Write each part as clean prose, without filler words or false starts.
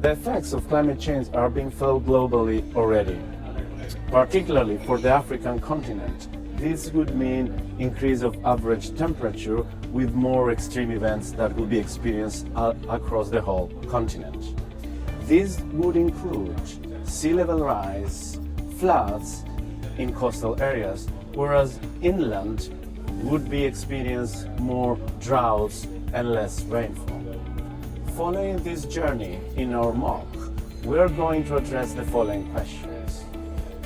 The effects of climate change are being felt globally already, particularly for the African continent. This would mean increase of average temperature with more extreme events that will be experienced across the whole continent. This would include sea level rise, floods in coastal areas, whereas inland would be experience more droughts and less rainfall. Following this journey in our MOOC, we are going to address the following questions.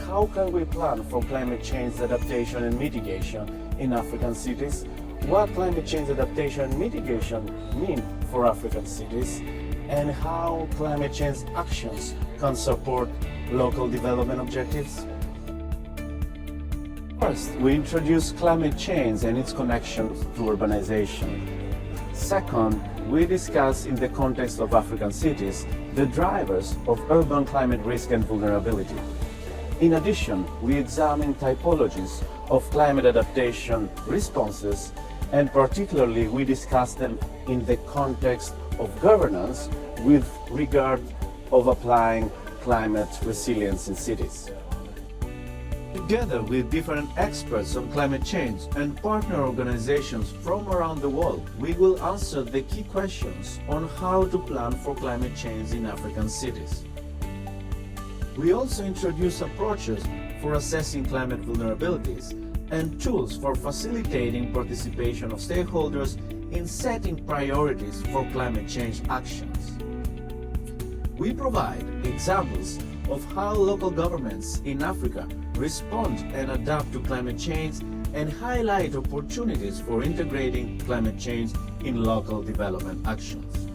How can we plan for climate change adaptation and mitigation in African cities? What climate change adaptation and mitigation mean for African cities? And how climate change actions can support local development objectives? First, we introduce climate change and its connections to urbanization. Second, we discuss in the context of African cities the drivers of urban climate risk and vulnerability. In addition, we examine typologies of climate adaptation responses, and particularly we discuss them in the context of governance with regard of applying climate resilience in cities. Together with different experts on climate change and partner organizations from around the world, we will answer the key questions on how to plan for climate change in African cities. We also introduce approaches for assessing climate vulnerabilities and tools for facilitating participation of stakeholders in setting priorities for climate change actions. We provide examples of how local governments in Africa respond and adapt to climate change and highlight opportunities for integrating climate change in local development actions.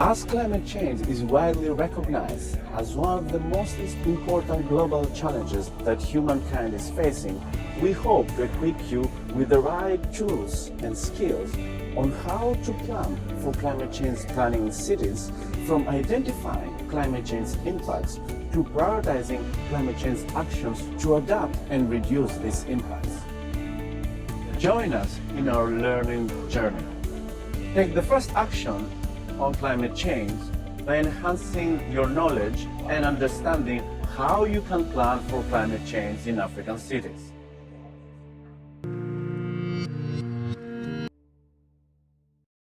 As climate change is widely recognized as one of the most important global challenges that humankind is facing, we hope to equip you with the right tools and skills on how to plan for climate change planning in cities, from identifying climate change impacts to prioritizing climate change actions to adapt and reduce these impacts. Join us in our learning journey. Take the first action on climate change by enhancing your knowledge and understanding how you can plan for climate change in African cities.